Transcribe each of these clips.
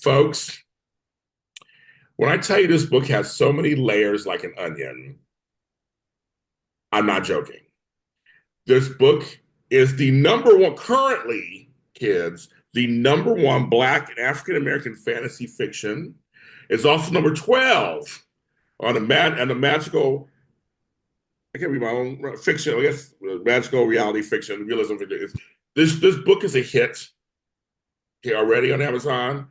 Folks, when I tell you this book has so many layers like an onion, I'm not joking. This book is the number one, currently, kids, the number one Black and African American fantasy fiction. It's also number 12 on the magical, I can't read my own fiction, I guess, magical reality fiction, realism fiction. This book is a hit, okay, already on Amazon.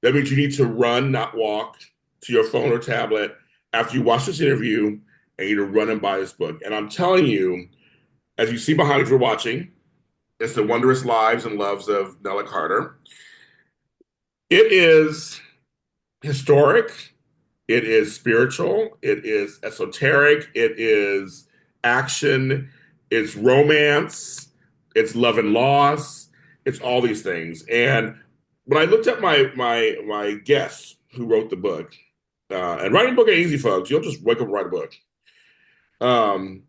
That means you need to run, not walk, to your phone or tablet after you watch this interview, and you need to run and buy this book. And I'm telling you, as you see behind if you're watching, it's The Wondrous Lives and Loves of Nella Carter. It is historic, it is spiritual, it is esoteric, it is action, it's romance, it's love and loss, it's all these things. And when I looked at my guests who wrote the book, and writing a book ain't easy, folks. You don't just wake up and write a book. Um,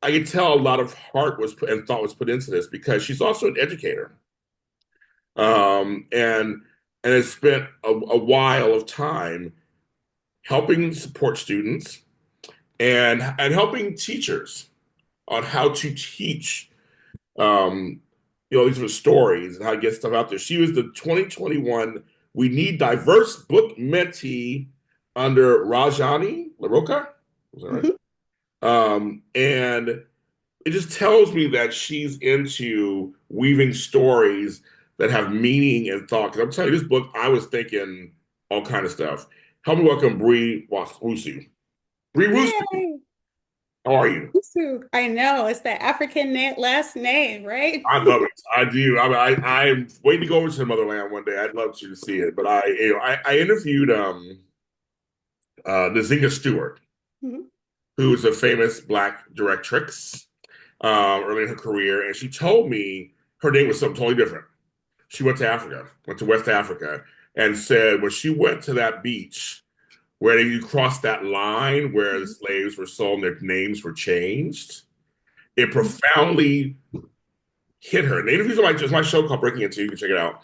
I could tell a lot of heart was put and thought was put into this because she's also an educator, and has spent a while of time helping support students and helping teachers on how to teach, um, these are stories and how to get stuff out there. She was the 2021 We Need Diverse Book Mentee under Rajani LaRocca. Was that right? Mhm. And it just tells me that she's into weaving stories that have meaning and thought. Because I'm telling you, this book, I was thinking all kind of stuff. Help me welcome Bree Wusu. Bree Wusu, Yay! how are you? Usu. I know it's the African last name, right? I love it. I do. I'm waiting to go over to the motherland one day. I'd love to see it. But I interviewed Nazinga Stewart, Mhm. who is a famous Black directrix early in her career, and she told me her name was something totally different. She went to Africa, went to West Africa, and said when she went to that beach where you crossed that line where the Mhm. slaves were sold and their names were changed, it profoundly hit her. And the interviews on my show called Breaking Into, you can check it out,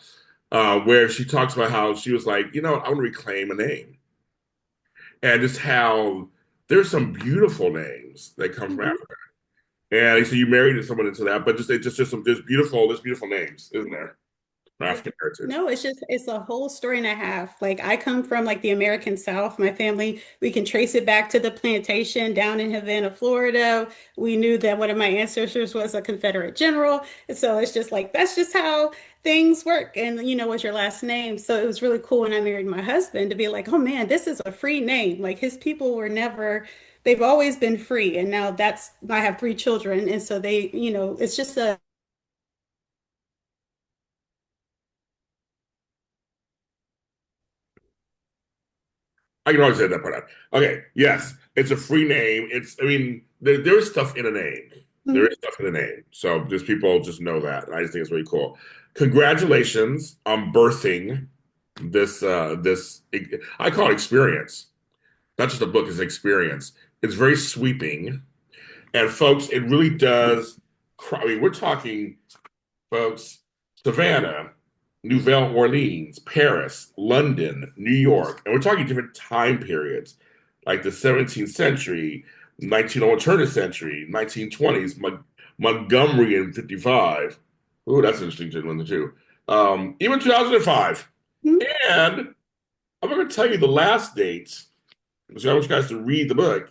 where she talks about how she was like, I want to reclaim a name. And just how there's some beautiful names that come from Mhm. Africa. And so you married someone into that, but just some there's beautiful names, isn't there? Yeah. African heritage. No, it's a whole story and a half. Like I come from like the American South. My family, we can trace it back to the plantation down in Havana, Florida. We knew that one of my ancestors was a Confederate general. And so it's just like that's just how things work. And what's your last name? So it was really cool when I married my husband to be like, oh man, this is a free name. Like his people were never, they've always been free. And now I have three children. And so it's just a I can always say that part out. Okay, yes, it's a free name. There is stuff in a name. There is stuff in the name. So just people just know that. I just think it's really cool. Congratulations on birthing this I call it experience. Not just a book, it's an experience. It's very sweeping. And folks, it really does we're talking, folks, Savannah, Nouvelle Orleans, Paris, London, New York, and we're talking different time periods, like the 17th century, 19th turn of the century, 1920s, Montgomery in 55. Ooh, that's an interesting one too. Even 2005. Mhm. And I'm going to tell you the last date, because I want you guys to read the book.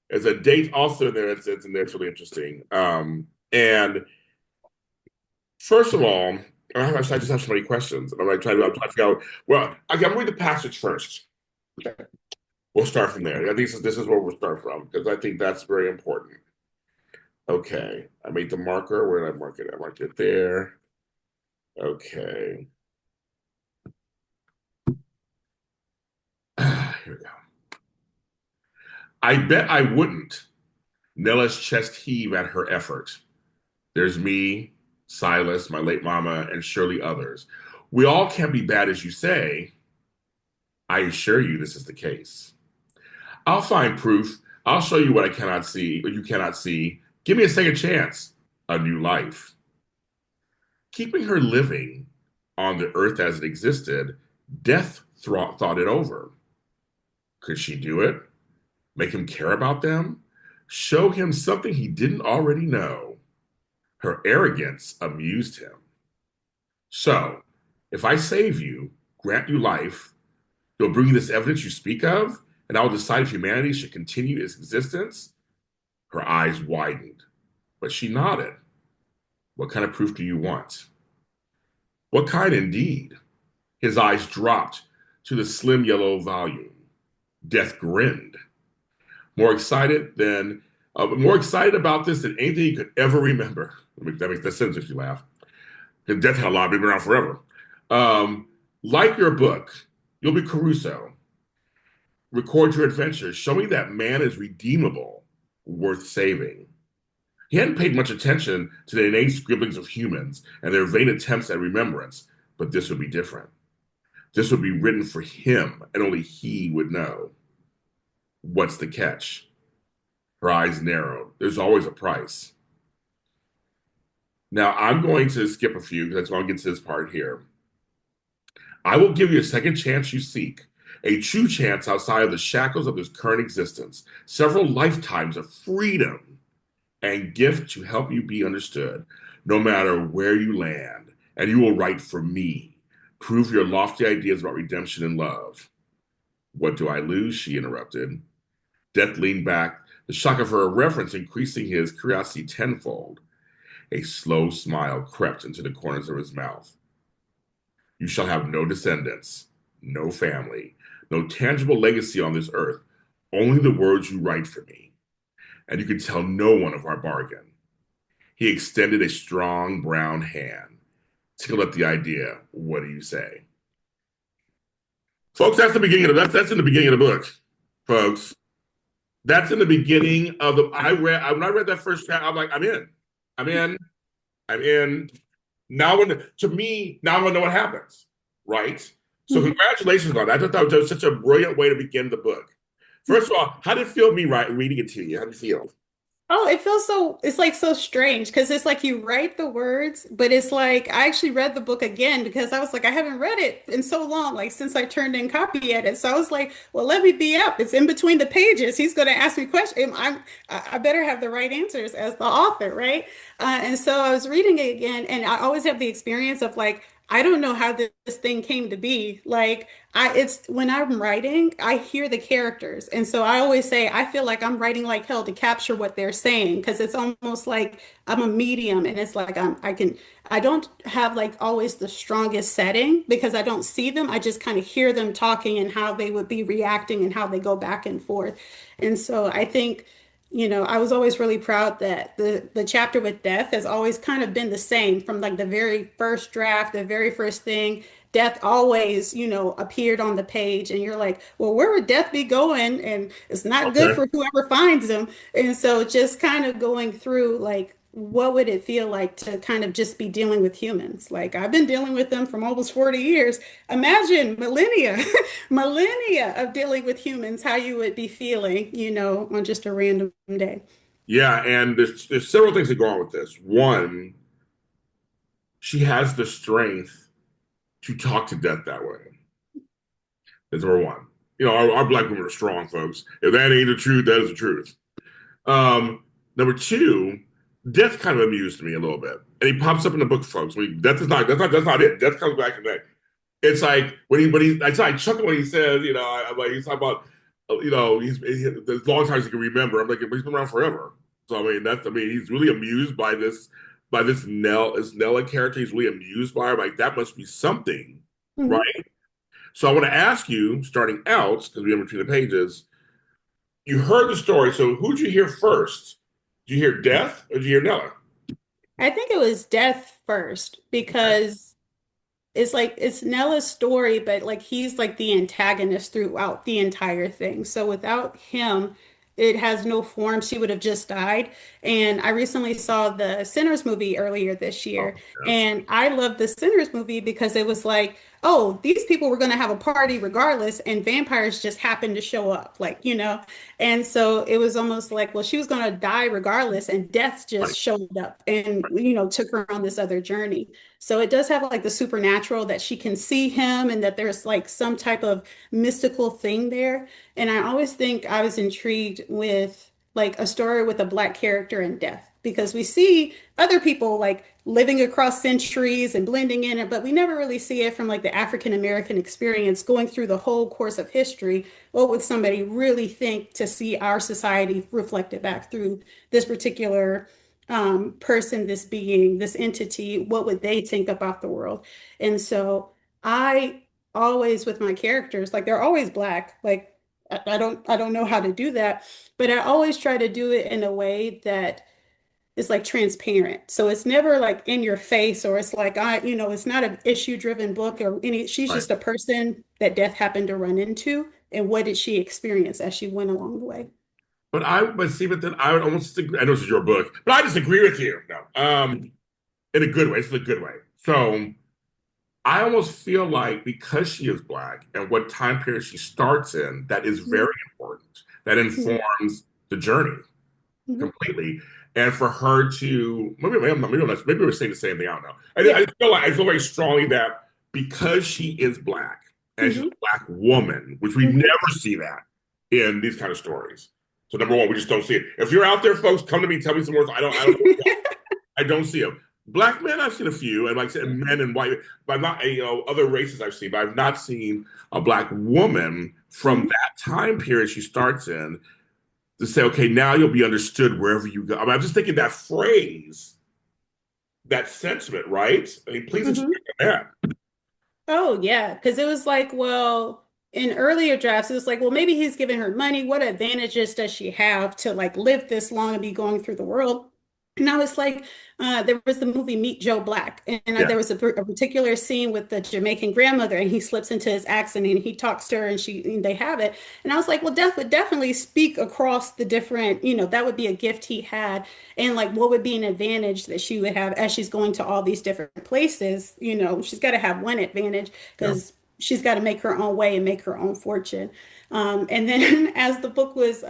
There's a date also in there that's in there. It's really interesting. And first of all, I just have so many questions. And I'm trying to figure out, well, okay, I'm read the passage first. Okay. We'll start from there. I think this is where we'll start from because I think that's very important. Okay. I made the marker. Where did I mark it? I marked it there. Okay. Here we go. I bet I wouldn't. Nella's chest heaved at her effort. There's me, Silas, my late mama, and surely others. We all can't be bad as you say. I assure you this is the case. I'll find proof. I'll show you what I cannot see, what you cannot see. Give me a second chance. A new life. Keeping her living on the earth as it existed, Death thought it over. Could she do it? Make him care about them? Show him something he didn't already know? Her arrogance amused him. So, if I save you, grant you life, you'll bring me this evidence you speak of, and I will decide if humanity should continue its existence? Her eyes widened, but she nodded. What kind of proof do you want? What kind indeed? His eyes dropped to the slim yellow volume. Death grinned, more excited about this than anything he could ever remember. That sense you laugh. Because Death had a lot, been around forever. Um, like your book, you'll be Caruso. Record your adventures. Show me that man is redeemable, worth saving. He hadn't paid much attention to the innate scribblings of humans and their vain attempts at remembrance, but this would be different. This would be written for him, and only he would know. What's the catch? Her eyes narrowed. There's always a price. Now, I'm going to skip a few because I want to get to this part here. I will give you a second chance you seek, a true chance outside of the shackles of this current existence, several lifetimes of freedom and gift to help you be understood, no matter where you land, and you will write for me. Prove your lofty ideas about redemption and love. What do I lose? She interrupted. Death leaned back, the shock of her reference increasing his curiosity tenfold. A slow smile crept into the corners of his mouth. You shall have no descendants, no family, no tangible legacy on this earth, only the words you write for me. And you can tell no one of our bargain. He extended a strong brown hand, tickled at the idea. What do you say? Folks, that's in the beginning of the book, folks. That's in the beginning of the. When I read that first chapter, I'm like, I'm in, I'm in, I'm in. Now, to me, now I want to know what happens, right? So, Mhm. congratulations on that. I thought that was such a brilliant way to begin the book. First of all, how did it feel me reading it to you? How did you feel? Oh, it feels so, it's like so strange because it's like you write the words, but it's like I actually read the book again because I was like, I haven't read it in so long, like since I turned in copy edit. So I was like, well, let me be up. It's in between the pages. He's going to ask me questions. I better have the right answers as the author, right? And so I was reading it again, and I always have the experience of like, I don't know how this thing came to be. Like it's when I'm writing, I hear the characters. And so I always say, I feel like I'm writing like hell to capture what they're saying because it's almost like I'm a medium and it's like I don't have like always the strongest setting because I don't see them. I just kind of hear them talking and how they would be reacting and how they go back and forth. And so I think, I was always really proud that the chapter with Death has always kind of been the same from like the very first draft, the very first thing. Death always, appeared on the page, and you're like, well, where would Death be going? And it's not good Okay. for whoever finds him. And so just kind of going through like what would it feel like to kind of just be dealing with humans? Like I've been dealing with them for almost 40 years. Imagine millennia, millennia of dealing with humans, how you would be feeling, on just a random day. Yeah, and there's several things that go on with this. One, she has the strength to talk to death that way. That's number one. Our black women are strong, folks. If that ain't the truth, that is the truth. Number two, death kind of amused me a little bit, and he pops up in the book, folks. Death is not that's not it. Death comes back in that. It's like I chuckle when he says, I'm like he's talking about, the long times he can remember. I'm like, but he's been around forever. So he's really amused by this Nella character. He's really amused by her. Like that must be something, right? Mhm. So I want to ask you, starting out, because we're in between the pages, you heard the story. So who'd you hear first? Did you hear Death or did you hear Nella? I think it was Death first Okay. because it's like it's Nella's story, but like he's like the antagonist throughout the entire thing. So without him, it has no form. She would have just died. And I recently saw the Sinners movie earlier this Oh, year, yes. and I love the Sinners movie because it was like, oh, these people were going to have a party regardless, and vampires just happened to show up, like, And so it was almost like, well, she was going to die regardless, and death Right. just showed up and, took her on this other journey. So it does have like the supernatural that she can see him and that there's like some type of mystical thing there. And I always think I was intrigued with like a story with a Black character and death because we see other people like living across centuries and blending in it, but we never really see it from like the African American experience going through the whole course of history. What would somebody really think to see our society reflected back through this particular person, this being, this entity? What would they think about the world? And so I always, with my characters, like they're always Black. Like I don't know how to do that, but I always try to do it in a way that is like transparent. So it's never like in your face or it's like it's not an issue driven book or any she's Right. just a person that death happened to run into and what did she experience as she went along the way. But see, but then I would almost disagree. I know this is your book, but I disagree with you. No, in a good way. It's a good way. So I almost feel like because she is Black and what time period she starts in, that is Mhm, very important. That mhm, informs the journey mhm. completely. And for her to maybe we're saying the same thing. I don't know. Yeah. I feel very strongly that because she is Black and she's Hmm. a Black woman, which we Hmm. never see that in these kind of stories. So number one, we just don't see it. If you're out there, folks, come to me, tell me some more. I don't know. I don't see them. Black men, I've seen a few, and like I said, men and white, but not other races I've seen, but I've not seen a Black woman from Hmm. that time period she starts in to say, okay, now you'll be understood wherever you go. I mean, I'm just thinking that phrase, that sentiment, right? I mean, please Hmm. explain that. Oh, yeah. Because it was like, well, in earlier drafts, it was like, well, maybe he's giving her money. What advantages does she have to like live this long and be going through the world? And I was like, there was the movie Meet Joe Black, and Yeah, there was a particular scene with the Jamaican grandmother, and he slips into his accent and he talks to her, and they have it. And I was like, well, Death would definitely speak across the different, that would be a gift he had, and like what would be an advantage that she would have as she's going to all these different places. She's got to have one advantage yeah. because she's got to make her own way and make her own fortune. And then as the book was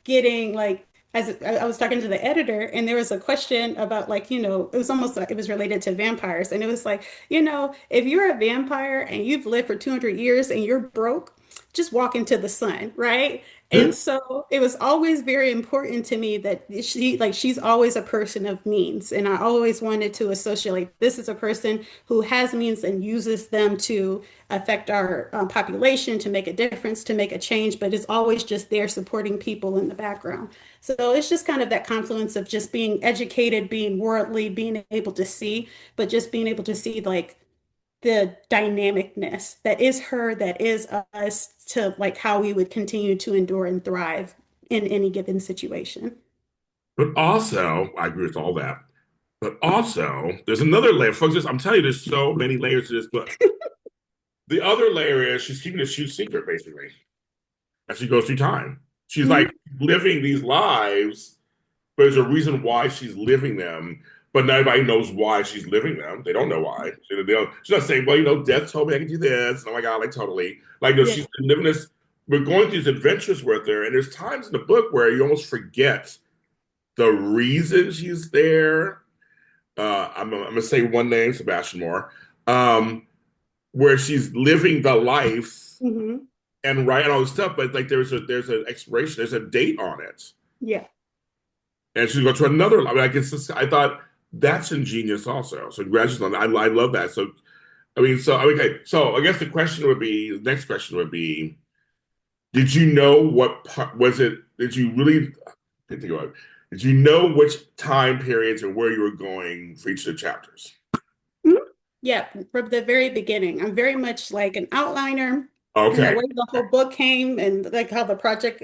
getting like as I was talking to the editor, and there was a question about like, it was almost like it was related to vampires. And it was like, if you're a vampire and you've lived for 200 years and you're broke, just walk into the sun, right? And so it was always very important to me that she's always a person of means. And I always wanted to associate like, this is a person who has means and uses them to affect our population, to make a difference, to make a change, but is always just there supporting people in the background. So it's just kind of that confluence of just being educated, being worldly, being able to see, but just being able to see like the dynamicness that is her, that is us, to like how we would continue to endure and thrive in any given situation. But also, I agree with all that. But also, there's another layer. Folks, I'm telling you, there's so many layers to this book. The other layer is she's keeping this huge secret, basically, as she goes through time. She's like Mhm. living these lives, but there's a reason why she's living them. But not everybody knows why she's living them. They don't know why. She's not saying, well, death told me I can do this. Oh my God, like totally. Like, no, Yeah. she's been living this. We're going through these adventures with her. And there's times in the book where you almost forget the reason she's there. I'm going to say one name, Sebastian Moore, um, where she's living the life Hmm. and writing all this stuff. But like, there's an expiration, there's a date on it. Yeah. And she's going to another. I mean, I thought that's ingenious also. So congratulations on that. I love that. So okay. So I guess the next question would be, did you know what part was it? Did you really think about it? Did you know which time periods and where you were going for each of the chapters? Mhm. Yeah, from the very beginning. I'm very much like an outliner. And the Okay. way the whole book came and like how the project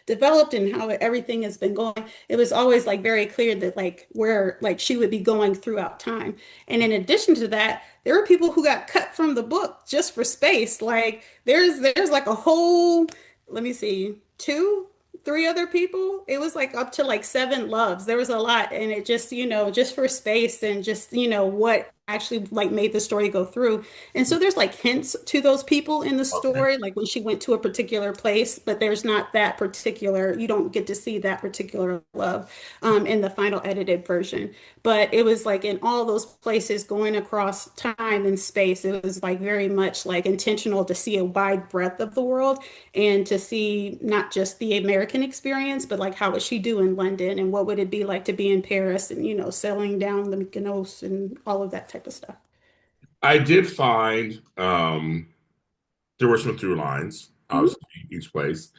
developed and how everything has been going, it was always like very clear that like where like she would be going throughout time. And in addition to that, there were people who got cut from the book just for space. Like there's like a whole, let me see, two, three other people. It was like up to like seven loves. There was a lot, and it just just for space and just what actually like made the story go through. And so there's like hints to those people in the Okay. story, like when she went to a particular place, but there's not that particular, you don't get to see that particular love in the final edited version. But it was like in all those places going across time and space, it was like very much like intentional to see a wide breadth of the world and to see not just the American experience, but like how would she do in London and what would it be like to be in Paris and, sailing down the Mykonos and all of that type of stuff. I did find there were some through lines, Mhm. obviously, each place.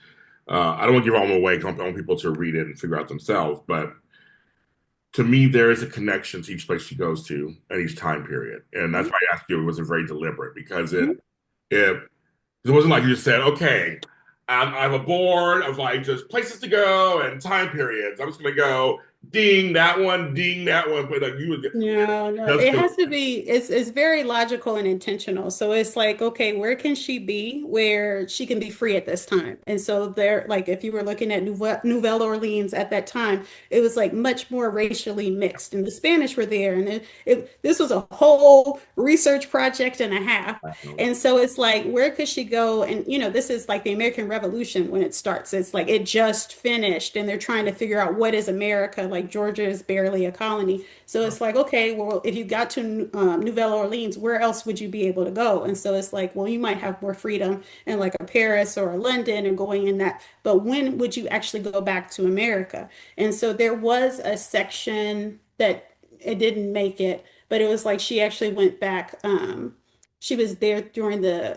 I don't want to give all them away 'cause I want people to read it and figure out themselves. But to me, there is a connection to each place she goes to and each time period. And that's Mhm. why I asked you, it was a very deliberate because Mhm. it it wasn't like you just said, okay, I have a board of like just places to go and time periods. I'm just gonna go ding that one, but like you would No, no, does it feel has to be, it's very logical and intentional. So it's like, okay, where can she be where she can be free at this time? And so there, like if you were looking at Nouvelle Orleans at that time, it was like much more racially mixed. And the Spanish were there, and this was a whole research project and a half. And so it's like, where could she go? And this is like the American Revolution when it starts. It's like it just finished, and they're trying to figure out what is America. Like Georgia is barely a colony. So it's like, okay, well, if you got to Nouvelle Orleans, where else would you be able to go? And so it's like, well, you might have more freedom in like a Paris or a London and going in that. But when would you actually go back to America? And so there was a section that it didn't make it, but it was like she actually went back. She was there during the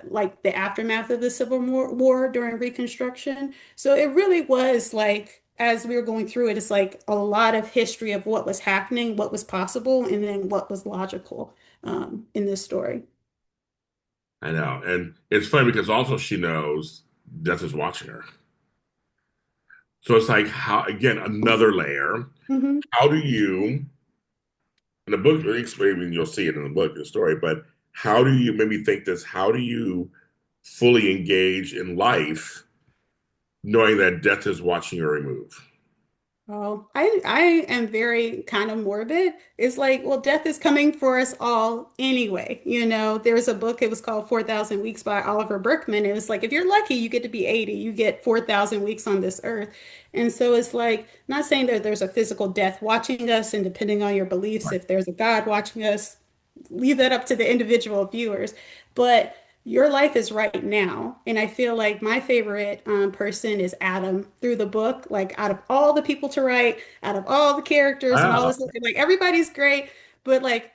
aftermath of the Civil War during Reconstruction. So it really was like, as we were going through it, it's like a lot of history of what was happening, what was possible, and then what was logical in this story. I know. And it's funny because also she knows death is watching her. So it's like how again, another layer. Hmm. How do you in the book, maybe you'll see it in the book, in the story, but how do you maybe think this? How do you fully engage in life knowing that death is watching your remove? Oh, I am very kind of morbid. It's like, well, death is coming for us all anyway. There's a book, it was called 4,000 Weeks by Oliver Berkman. It was like, if you're lucky, you get to be 80, you get 4,000 weeks on this earth. And so it's like, not saying that there's a physical death watching us, and depending on your beliefs, Right. if there's a God watching us, leave that up to the individual viewers. But your life is right now. And I feel like my favorite person is Adam through the book. Like out of all the people to write, out of all the characters and all Wow. this, like everybody's great. But like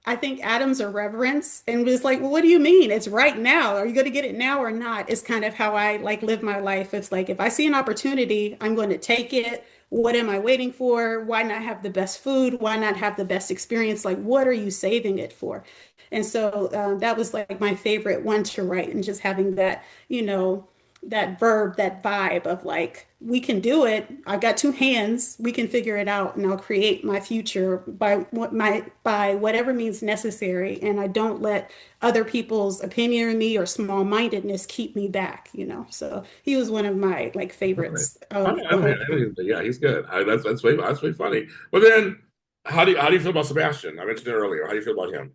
I think Adam's irreverence and was like, well, what do you mean? It's right now. Are you going to get it now or not? Is kind of how I like live my life. It's like if I see an opportunity, I'm going to take it. What am I waiting for? Why not have the best food? Why not have the best experience? Like, what are you saving it for? And so that was like my favorite one to write, and just having that, that verb, that vibe of like, we can do it. I've got two hands. We can figure it out, and I'll create my future by whatever means necessary. And I don't let other people's opinion of me or small-mindedness keep me back. So he was one of my like Really? favorites I, of I, the I, whole time. yeah, he's good. That's way funny. But then, how do you feel about Sebastian? I mentioned it earlier. How do you feel about him?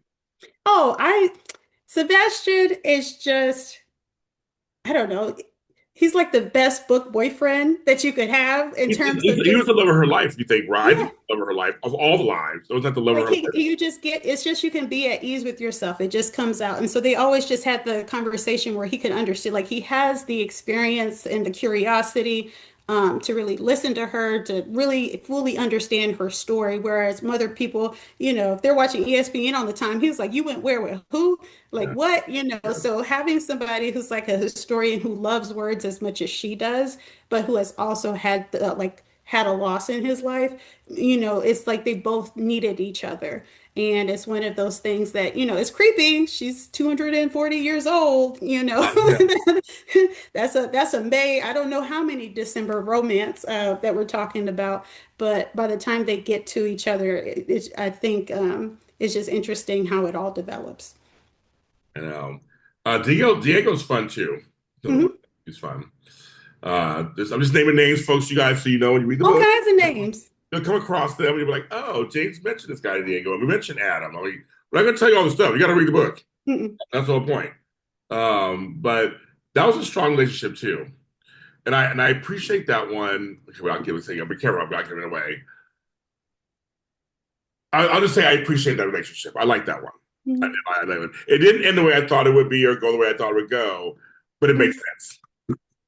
Oh, Sebastian is just, I don't know. He's like the best book boyfriend that you could have in terms of He was just, the love of her life. You think, right? I think yeah. the love of her life of all the lives. It was not the love of Like her he, life. you just get, it's just you can be at ease with yourself. It just comes out. And so they always just had the conversation where he could understand, like he has the experience and the curiosity to really listen to her, to really fully understand her story. Whereas other people, if they're watching ESPN all the time, he was like, you went where with who? Like Yeah. what? So having somebody who's like a historian who loves words as much as she does, but who has also had like had a loss in his life, it's like they both needed each other. And it's one of those things that, it's creepy. She's 240 years old. Yeah. That's a May. I don't know how many December romance that we're talking about, but by the time they get to each other, I think it's just interesting how it all develops. I know. Diego's fun too. Mhm. He's fun. I'm just naming names, folks. You guys, so you know when you read the All book, kinds of names. you'll come across them and you'll be like, "Oh, James mentioned this guy Diego, and we mentioned Adam." I mean, I'm not gonna tell you all the stuff. You got to read the book. Mm-mm. That's the whole point. But that was a strong relationship too, and I appreciate that one. Okay, without giving saying, be careful about giving it away. I'll just say I appreciate that relationship. I like that one. Mhm. It didn't end the way I thought it would be or go the way I thought it would go, but it makes Mhm. sense.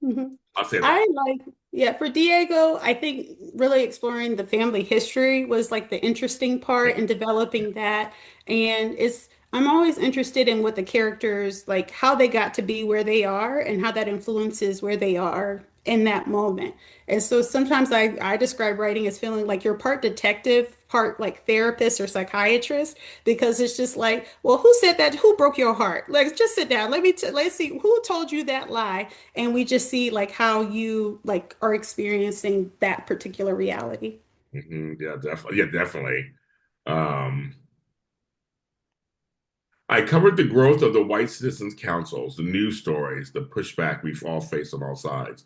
Mhm. I'll say that. I like, yeah, for Diego, I think really exploring the family history was like the interesting part and developing that. And I'm always interested in what the characters, like how they got to be where they are and how that influences where they are in that moment. And so sometimes I describe writing as feeling like you're part detective, part like therapist or psychiatrist, because it's just like, well, who said that? Who broke your heart? Like, just sit down. Let's see who told you that lie, and we just see like how you like are experiencing that particular reality. Yeah, definitely. Yeah, definitely. Um, I covered the growth of the white citizens' councils, the news stories, the pushback we've all faced on all sides.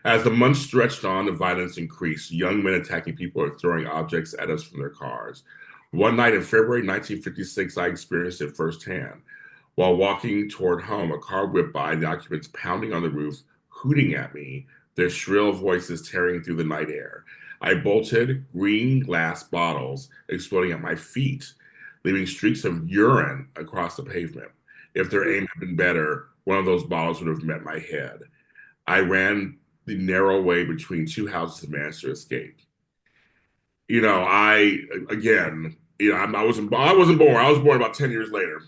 As the months stretched on, the violence increased. Young men attacking people or throwing objects at us from their cars. One night in February 1956, I experienced it firsthand. While walking toward home, a car whipped by, the occupants pounding on the roof, hooting at me, their shrill voices tearing through the night air. I bolted, green glass bottles exploding at my feet, leaving streaks of urine across the pavement. If their aim had been better, one of those bottles would have met my head. I ran the narrow way between two houses and managed to escape. I again, I wasn't born. I was born about 10 years later.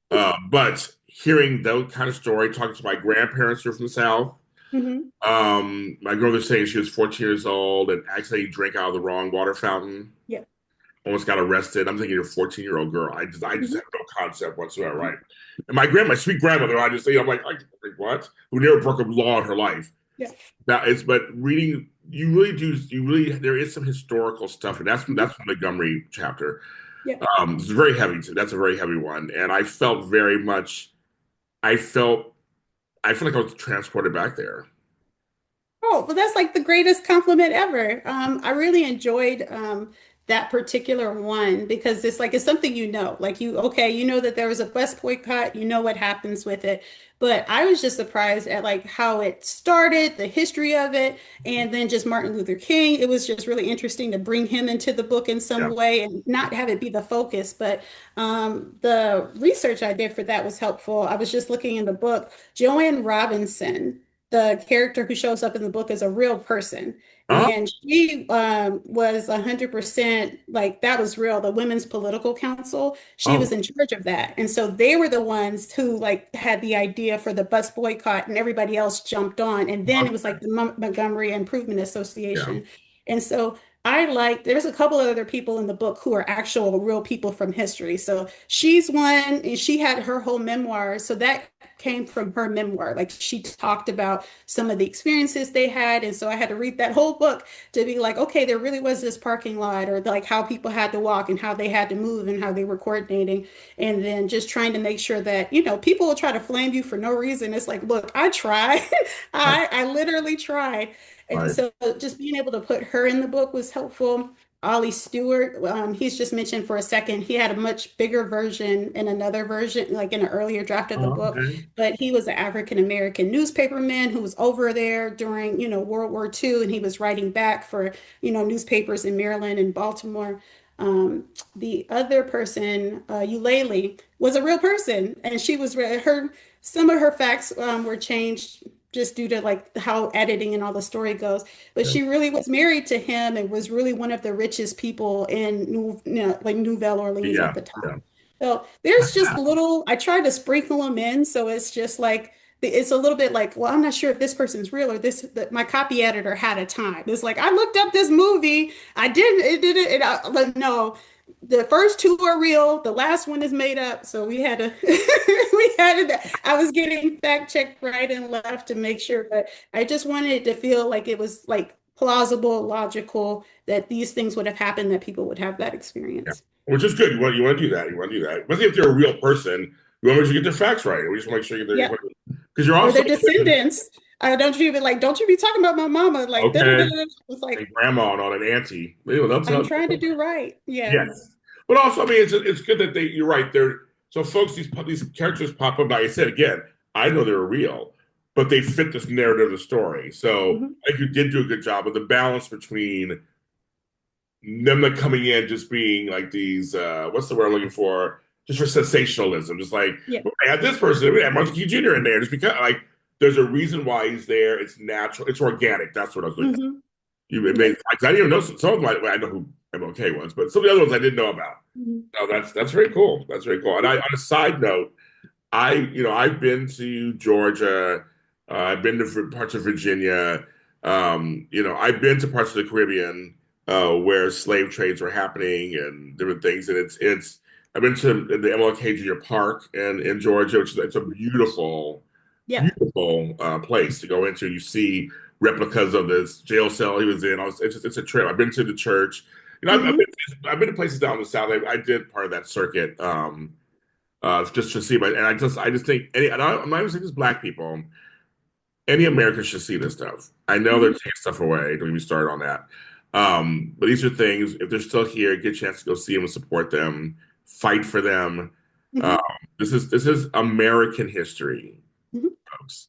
But hearing that kind of story, talking to my grandparents who are from the South, Hmm. my grandmother saying she was 14 years old and accidentally drank out of the wrong water fountain, Yeah. almost got arrested. I'm thinking you're a 14-year-old girl. I just Hmm. have no concept whatsoever, right? And my sweet grandmother, I'm like, what? Who never broke a law in her life. Yeah. But reading, there is some historical stuff, and Hmm. that's from the Montgomery chapter. Yeah. It's very heavy. That's a very heavy one, and I felt very much. I felt I feel like I was transported back there. Oh, well, that's like the greatest compliment ever. I really enjoyed that particular one because it's like it's something like okay, you know that there was a bus boycott, you know what happens with it. But I was just surprised at like how it started, the history of it, and then just Martin Luther King. It was just really interesting to bring him into the book in some Yeah. way and not have it be the focus. But the research I did for that was helpful. I was just looking in the book, Joanne Robinson, the character who shows up in the book, is a real person. Oh, And she was 100% like that was real. The Women's Political Council, she oh, was in charge of that. And so they were the ones who like had the idea for the bus boycott and everybody else jumped on. And then it was like the Montgomery Improvement yeah. Association. And so there's a couple of other people in the book who are actual real people from history. So she's one, and she had her whole memoir. So that came from her memoir. Like she talked about some of the experiences they had. And so I had to read that whole book to be like, okay, there really was this parking lot, or like how people had to walk and how they had to move and how they were coordinating. And then just trying to make sure that, people will try to flame you for no reason. It's like, look, I tried. Right. I literally tried. And Right. so just being able to put her in the book was helpful. Ollie Stewart, he's just mentioned for a second. He had a much bigger version in another version, like in an earlier draft of the Oh, book. okay. But he was an African American newspaperman who was over there during, World War II, and he was writing back for, newspapers in Maryland and Baltimore. The other person, Eulalie, was a real person, and she was her. Some of her facts were changed just due to like how editing and all the story goes. But Yeah. she really was married to him and was really one of the richest people in like Nouvelle Orleans Yeah. at the time. Yeah. So there's just I try to sprinkle them in. So it's just like, it's a little bit like, well, I'm not sure if this person's real or this, that my copy editor had a time. It's like, I looked up this movie. I didn't, it didn't, it, like, no, the first two are real. The last one is made up. So we had to, I was getting fact checked right and left to make sure, but I just wanted it to feel like it was like plausible, logical, that these things would have happened, that people would have that Yeah. experience. Which is good. You want to do that. You want to do that. But if they're a real person, we want to make sure you get their facts right. We just want to make sure you Yeah. get because you're Or also their descendants. Don't you be talking about my mama like da da da okay. da. It's And like grandma and all that auntie. They'll I'm tell. trying to do right. Yeah. Yes. But also, I mean, it's good that you're right. They're so folks. These characters pop up. Like I said again, I know they're real, but they fit this narrative of the story. So Mhm. I think you did do a good job of the balance between them not coming in just being like these. What's the word I'm looking for? Just for sensationalism. Just like Yeah. well, I had this person, we had Martin Luther King Jr. in there, just because like there's a reason why he's there. It's natural. It's organic. That's what I was looking for. Hmm. You it Yeah. made. I didn't even know some of my. Well, I know who MLK was, but some of the other ones I didn't know about. Mhm. No, that's very cool. That's very cool. And I, on a side note, I've been to Georgia. I've been to parts of Virginia. I've been to parts of the Caribbean where slave trades were happening and different things. And it's. I've been to the MLK Jr. Park in Georgia, which is it's a beautiful, Yeah. beautiful place to go into. You see replicas of this jail cell he was in. It's a trip. I've been to the church. Hmm. I've been to places down in the south. I did part of that circuit. Just to see. But and I just think I'm not even saying just black people. Any American should see this stuff. I know they're Hmm. taking stuff away. Don't even me start on that. But these are things. If they're still here, get a chance to go see them and support them, fight for them. Um, Hmm. this is American history, Hmm. folks.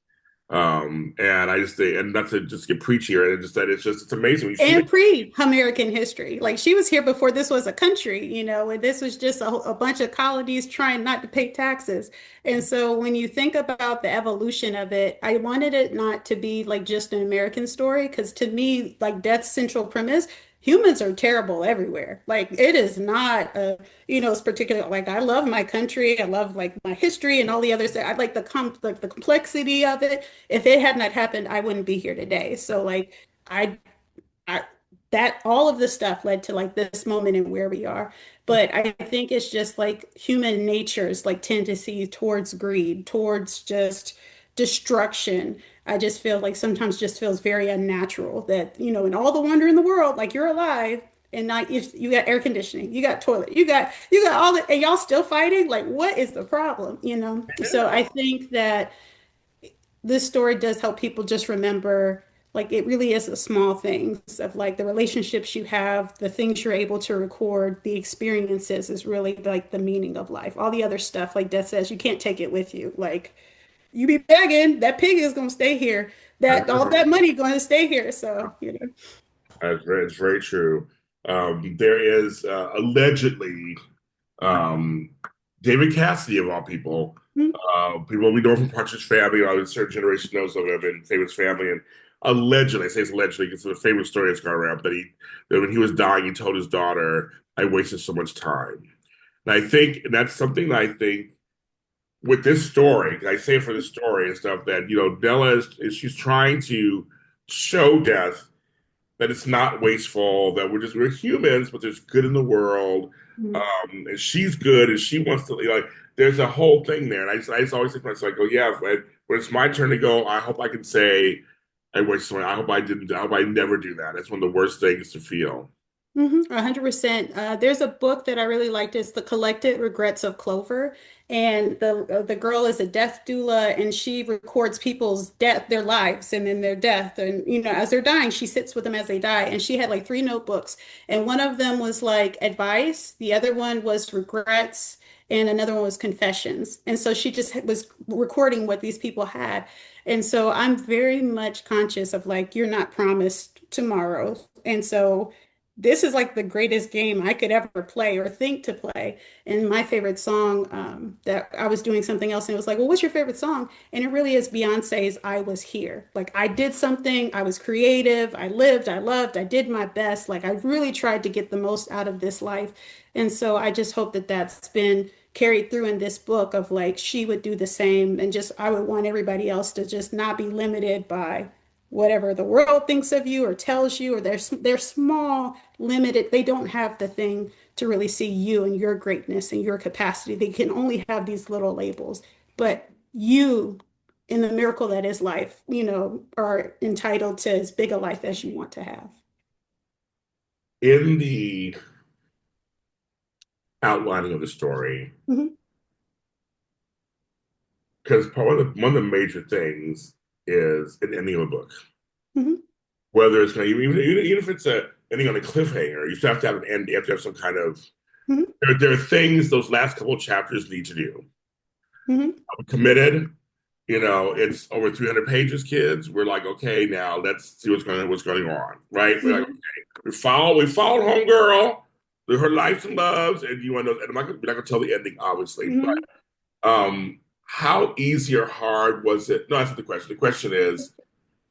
And I just think, and not to just get preachy here, and just that it's amazing when you see And pre-American history. Like she was here before this was a country, and this was just a bunch of colonies trying not to pay taxes. And so when you think about the evolution of it, I wanted it not to be like just an American story, because to me, like Death's central premise, humans are terrible everywhere. Like it is not it's particular. Like I love my country, I love like my history and all the other stuff. I like the complexity of it. If it had not happened, I wouldn't be here today. So like I that all of this stuff led to like this moment and where we are. But I think it's just like human nature's like tendency towards greed, towards just destruction. I just feel like sometimes just feels very unnatural that, in all the wonder in the world, like you're alive and not if you got air conditioning, you got toilet, you got all the and y'all still fighting. Like, what is the problem? So I think that this story does help people just remember like it really is the small things of like the relationships you have, the things you're able to record, the experiences is really like the meaning of life. All the other stuff, like Death says, you can't take it with you. Like you be begging, that pig is gonna stay here. That all that money gonna stay here. So. it's very true. There is allegedly um, David Cassidy of all people. Mhm. People we know from Partridge Family, a certain generation knows of him and David's family. And allegedly, I say it's allegedly because it's a famous story that's gone around that when he was dying, he told his daughter, "I wasted so much time." And I think and that's something that I think with this story, I say it for this story and stuff that Nella is she's trying to show death that it's not wasteful, that we're humans, but there's good in the world. Mhm. And she's good and she wants to like there's a whole thing there. And I just always think to myself, I go, yeah, when it's my turn to go, I hope I can say I wish someone I hope I didn't I hope I never do that. That's one of the worst things to feel. 100%. There's a book that I really liked. It's The Collected Regrets of Clover, and the girl is a death doula, and she records people's death, their lives, and then their death, and as they're dying, she sits with them as they die. And she had like three notebooks, and one of them was like advice, the other one was regrets, and another one was confessions. And so she just was recording what these people had. And so I'm very much conscious of like you're not promised tomorrow, and so this is like the greatest game I could ever play or think to play. And my favorite song, that I was doing something else and it was like, well, what's your favorite song? And it really is Beyonce's I Was Here. Like I did something, I was creative, I lived, I loved, I did my best. Like I really tried to get the most out of this life. And so I just hope that that's been carried through in this book of like she would do the same and just I would want everybody else to just not be limited by whatever the world thinks of you or tells you, or they're small, limited. They don't have the thing to really see you and your greatness and your capacity. They can only have these little labels. But you, in the miracle that is life, are entitled to as big a life as you want to have. In the outlining of the story, Hmm. because one of the major things is an ending of a book. Hmm. Whether it's going to even if it's a ending on a cliffhanger, you still have to have an end. You have to have some kind of Hmm. There are things those last couple of chapters need to do. Hmm. I'm committed. It's over 300 pages, kids. We're like, okay, now let's see what's going on, right? We're like, Hmm. okay, we followed homegirl through her lives and loves, and you want to know, and we're not gonna tell the ending, obviously, Hmm. but how easy or hard was it? No, that's not the question. The question is,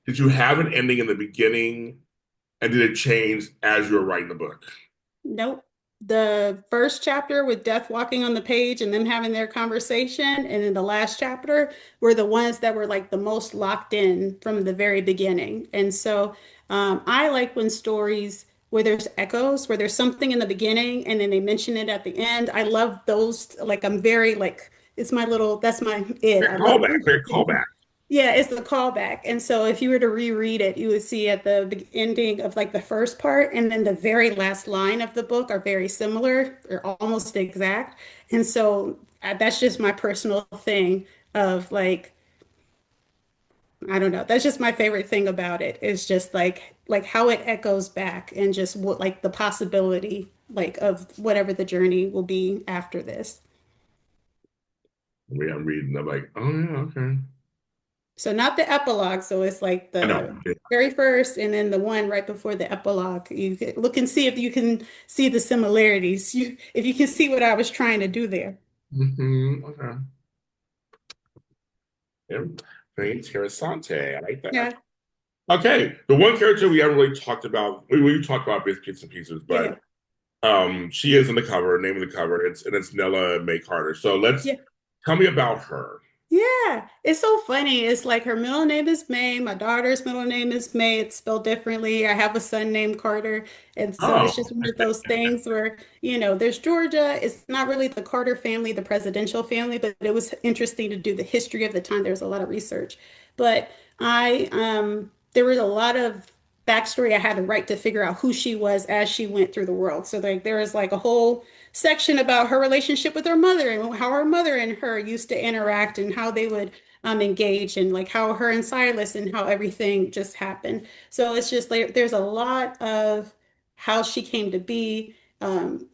did you have an ending in the beginning, and did it change as you were writing the book? Nope. The first chapter with Death walking on the page and them having their conversation, and then the last chapter were the ones that were like the most locked in from the very beginning. And so I like when stories where there's echoes, where there's something in the beginning and then they mention it at the end. I love those. Like I'm very like it's my little that's my it. I love Great callback. yeah, it's the callback. And so if you were to reread it, you would see at the ending of like the first part and then the very last line of the book are very similar or almost exact. And so that's just my personal thing of like, I don't know. That's just my favorite thing about it is just like how it echoes back and just what like the possibility like of whatever the journey will be after this. I'm reading. I'm like, oh yeah, okay. So not the epilogue. So it's like I know. the very first and then the one right before the epilogue. You can look and see if you can see the similarities. If you can see what I was trying to do there. Okay. Yeah. Very interessante. I like that. Yeah. Okay. The one character we haven't really talked about, we talked about bits and pieces, but Yeah. she is in the cover, name of the cover. It's Nella May Carter. So let's Yeah. tell me about her. Yeah, it's so funny. It's like her middle name is May. My daughter's middle name is May. It's spelled differently. I have a son named Carter. And so Oh, it's just one of those things where, there's Georgia. It's not really the Carter family, the presidential family, but it was interesting to do the history of the time. There was a lot of research. But there was a lot of backstory I had to write to figure out who she was as she went through the world. So like there was like a whole section about her relationship with her mother and how her mother and her used to interact and how they would engage and like how her and Silas and how everything just happened. So it's just like there's a lot of how she came to be,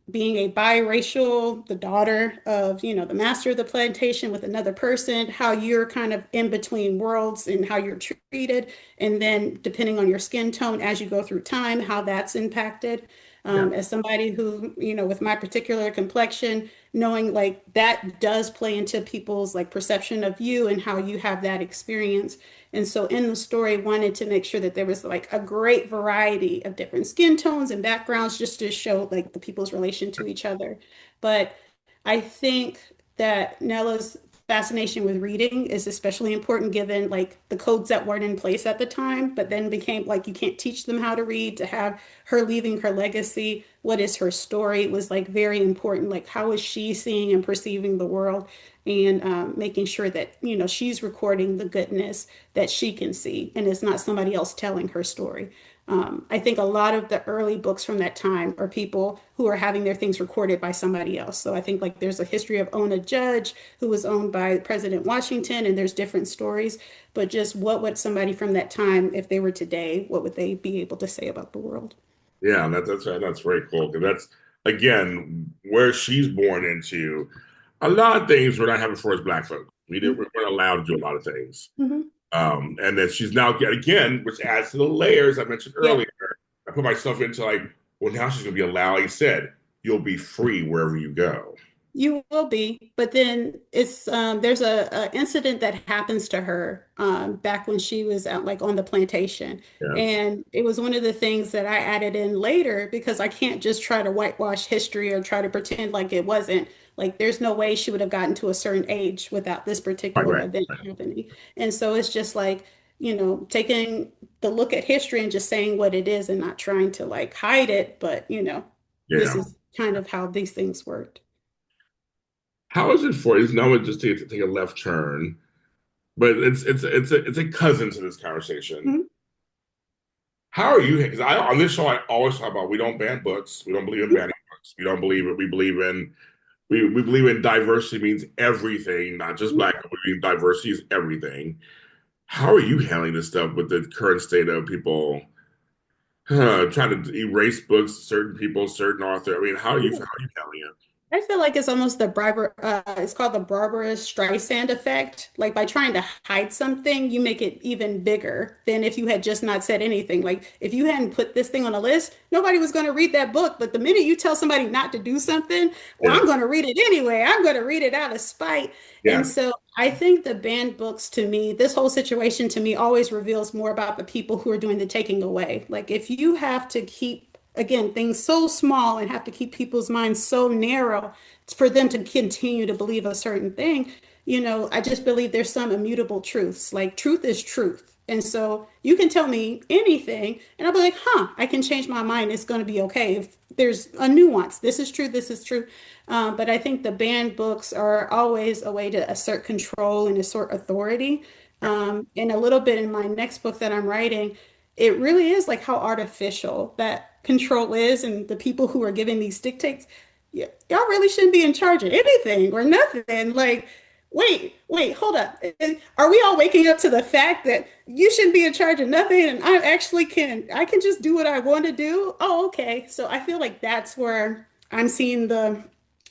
being a biracial, the daughter of, the master of the plantation with another person, how you're kind of in between worlds and how you're treated. And then depending on your skin tone as you go through time, how that's impacted. yeah, As somebody who, with my particular complexion, knowing like that does play into people's like perception of you and how you have that experience. And so in the story, wanted to make sure that there was like a great variety of different skin tones and backgrounds just to show like the people's relation to each other. But I think that Nella's fascination with reading is especially important given like the codes that weren't in place at the time, but then became like you can't teach them how to read. To have her leaving her legacy, what is her story was like very important. Like how is she seeing and perceiving the world, and making sure that she's recording the goodness that she can see, and it's not somebody else telling her story. I think a lot of the early books from that time are people who are having their things recorded by somebody else. So I think like there's a history of Ona Judge, who was owned by President Washington, and there's different stories. But just what would somebody from that time, if they were today, what would they be able to say about the world? yeah, that's very cool because that's again where she's born into. A lot of things we're not having for us black folks. We weren't allowed to do a lot of things. Mm-hmm. And then she's now again, which adds to the layers I mentioned Yeah. earlier. I put myself into like, well, now she's gonna be allowed. Like you said, you'll be free wherever you go. You will be, but then it's there's a incident that happens to her back when she was out like on the plantation, Yes, and it was one of the things that I added in later because I can't just try to whitewash history or try to pretend like it wasn't. Like there's no way she would have gotten to a certain age without this right, particular right, event right. happening. And so it's just like, taking the look at history and just saying what it is and not trying to like hide it, but this Yeah. is kind of how these things worked. How is it for you? Now just to take a left turn, but it's a cousin to this conversation. Mhm. How are you? Because I on this show I always talk about we don't ban books. We don't believe in banning books. We don't believe it. We believe in diversity means everything, not just Mhm. black. We believe diversity is everything. How are you handling this stuff with the current state of people trying to erase books, certain people, certain author? I mean, how are you handling I feel like it's almost it's called the Barbara Streisand effect. Like by trying to hide something, you make it even bigger than if you had just not said anything. Like if you hadn't put this thing on a list, nobody was going to read that book. But the minute you tell somebody not to do something, well, Yeah, I'm going to read it anyway. I'm going to read it out of spite. And yeah, so I think the banned books to me, this whole situation to me always reveals more about the people who are doing the taking away. Like if you have to keep again, things so small and have to keep people's minds so narrow for them to continue to believe a certain thing. I just believe there's some immutable truths. Like truth is truth. And so you can tell me anything, and I'll be like, huh, I can change my mind. It's going to be okay. If there's a nuance, this is true, this is true. But I think the banned books are always a way to assert control and assert authority. And a little bit in my next book that I'm writing, it really is like how artificial that control is, and the people who are giving these dictates, y'all really shouldn't be in charge of anything or nothing. Like, wait, hold up. Are we all waking up to the fact that you shouldn't be in charge of nothing and I can just do what I want to do? Oh, okay. So I feel like that's where I'm seeing the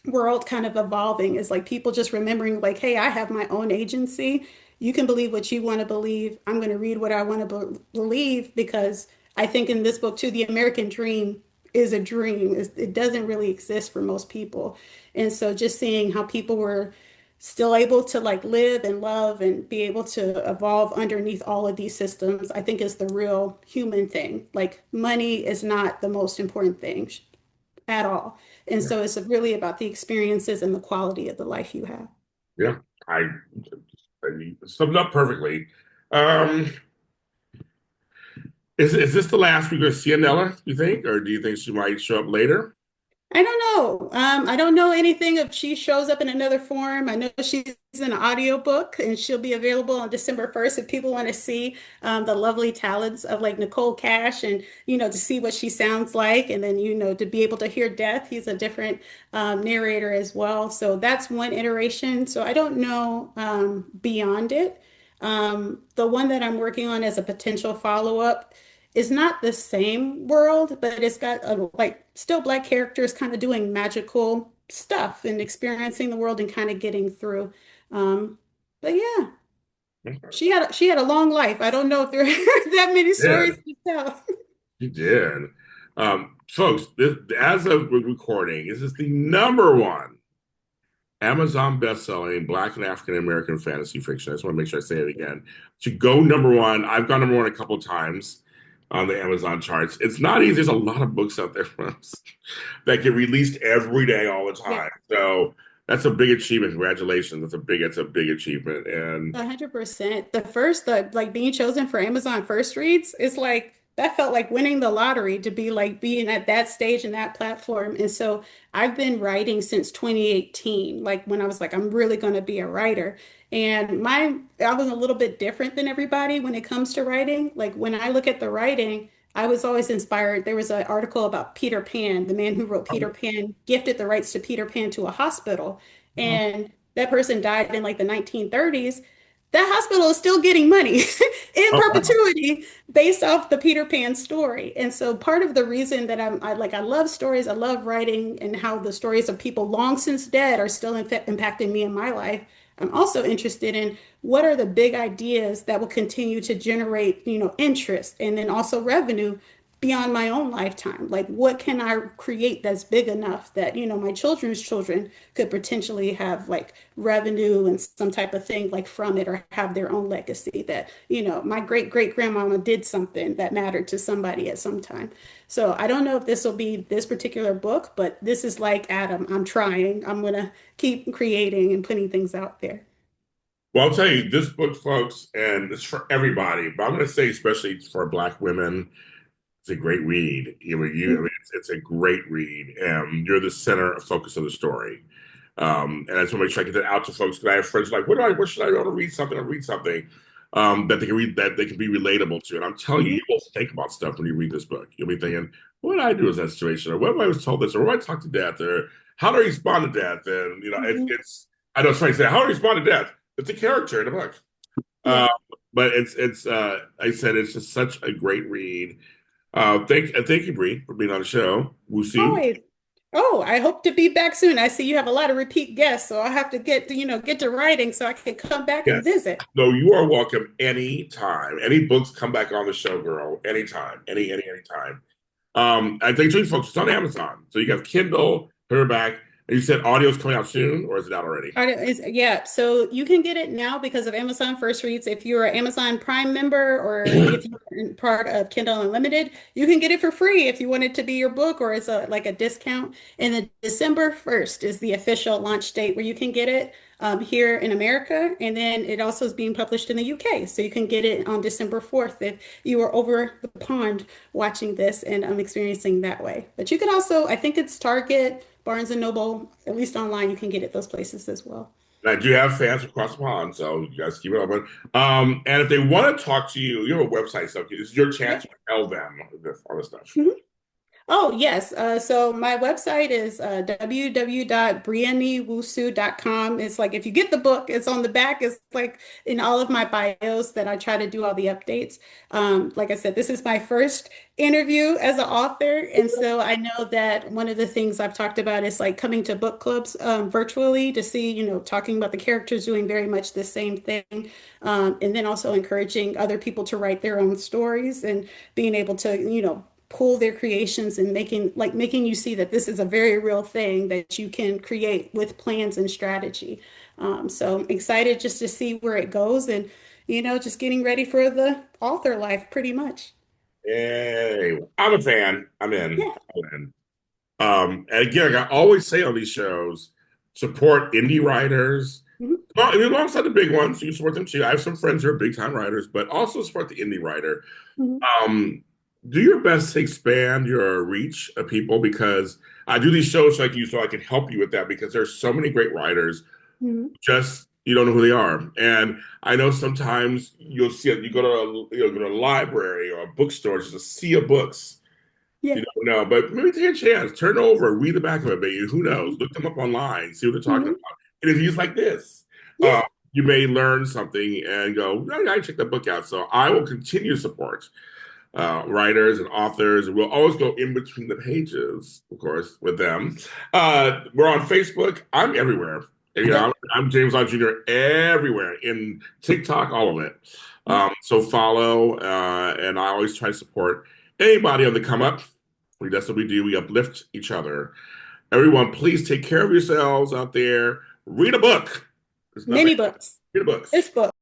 world kind of evolving is like people just remembering like, hey, I have my own agency. You can believe what you want to believe. I'm going to read what I want to believe because I think in this book too, the American dream is a dream. It doesn't really exist for most people. And so just seeing how people were still able to like live and love and be able to evolve underneath all of these systems, I think is the real human thing. Like money is not the most important thing at all. And yeah, so it's really about the experiences and the quality of the life you have. yeah. I, I mean, summed up perfectly. Um, is this the last we're going to see Nella, you think? Or do you think she might show up later? I don't know. I don't know anything if she shows up in another form. I know she's an audiobook and she'll be available on December 1st if people want to see the lovely talents of like Nicole Cash and, to see what she sounds like. And then, to be able to hear Death. He's a different narrator as well. So that's one iteration. So I don't know beyond it. The one that I'm working on as a potential follow-up is not the same world, but it's got like still Black characters kind of doing magical stuff and experiencing the world and kind of getting through. Um, but yeah, she had a long life. I don't know if there are that many Yeah, stories to tell. she did. Folks, as of recording, this is the number one Amazon best-selling Black and African American fantasy fiction. I just want to make sure I say it again. To go number one, I've gone number one a couple of times on the Amazon charts. It's not easy. There's a lot of books out there for us that get released every day, all the Yeah. time. So that's a big achievement. Congratulations. It's a big achievement. And 100%. The like being chosen for Amazon First Reads is like that felt like winning the lottery to be like being at that stage and that platform. And so I've been writing since 2018, like when I was like, I'm really going to be a writer. And I was a little bit different than everybody when it comes to writing. Like when I look at the writing, I was always inspired. There was an article about Peter Pan, the man who wrote Peter Pan, gifted the rights to Peter Pan to a hospital. And that person died in like the 1930s. That hospital is still getting money in oh, wow. perpetuity based off the Peter Pan story. And so part of the reason that I love stories, I love writing and how the stories of people long since dead are still impacting me in my life. I'm also interested in what are the big ideas that will continue to generate, interest and then also revenue beyond my own lifetime. Like, what can I create that's big enough that, my children's children could potentially have like revenue and some type of thing like from it or have their own legacy that, my great great grandmama did something that mattered to somebody at some time. So I don't know if this will be this particular book, but this is like Adam. I'm trying. I'm gonna keep creating and putting things out there. Well, I'll tell you, this book, folks, and it's for everybody, but I'm going to say, especially for Black women, it's a great read. I mean, it's a great read. You're the center focus of the story. And I just want to make sure I get that out to folks because I have friends like, what should I want to read something or read something that they can read that they can be relatable to. And I'm telling you, Mhm. you will think about stuff when you read this book. You'll be thinking, what did I do in that situation? Or what if I was told this? Or what if I talk to death? Or how do I respond to death? And Mhm. I know it's trying to say, how do I respond to death? It's a character in the book. Yeah, Um, but I said it's just such a great read. Thank you, Bree, for being on the show. Wusu. always. Oh, I hope to be back soon. I see you have a lot of repeat guests, so I'll have to get to writing so I can come back and Yes. visit. No, you are welcome anytime. Any books, come back on the show, girl. Anytime. Anytime. I think to you folks, it's on Amazon. So you have Kindle, paperback, and you said audio's coming out soon, or is it out already? Yeah, so you can get it now because of Amazon First Reads. If you're an Amazon Prime member or if you're part of Kindle Unlimited, you can get it for free if you want it to be your book or as a like a discount. And then December 1st is the official launch date where you can get it here in America. And then it also is being published in the UK. So you can get it on December 4th if you are over the pond watching this and experiencing that way. But you can also, I think it's Target. Barnes and Noble, at least online, you can get it those places as well. And I do have fans across the pond, so you guys keep it open. And if they want to talk to you, you have a website, so it's your chance Yeah. to tell them this, all this stuff. Mhm. Oh, yes. So my website is www.brionnywusu.com. It's like if you get the book, it's on the back. It's like in all of my bios that I try to do all the updates. Like I said, this is my first interview as an author. And so I know that one of the things I've talked about is like coming to book clubs virtually to see, talking about the characters doing very much the same thing. And then also encouraging other people to write their own stories and being able to, pull their creations and making you see that this is a very real thing that you can create with plans and strategy. So I'm excited just to see where it goes and just getting ready for the author life pretty much. Hey, I'm a fan. I'm in. Yeah. I'm in. And again, like I always say on these shows, support indie writers. Mhm. Well, I mean, alongside the big ones, you support them too. I have some friends who are big time writers, but also support the indie writer. Mhm. Um, do your best to expand your reach of people because I do these shows like you so I can help you with that because there's so many great writers, Mhm. just you don't know who they are. And I know sometimes you'll see it, you go to go to a library or a bookstore just to see a books. You Yeah. don't know, but maybe take a chance, turn it over, read the back of it, maybe. Who knows? Look them up online, see what they're talking Mhm. about. Interviews like this. Yeah. Uh, you may learn something and go, I gotta check that book out. So I will continue to support writers and authors. And we'll always go in between the pages, of course, with them. We're on Facebook. I'm everywhere. You know, Yep. I'm James Lott Jr. everywhere in TikTok, all of it. Yep. So follow, and I always try to support anybody on the come up. That's what we do. We uplift each other. Everyone, please take care of yourselves out there. Read a book. There's nothing. Many books. Read a book. This book.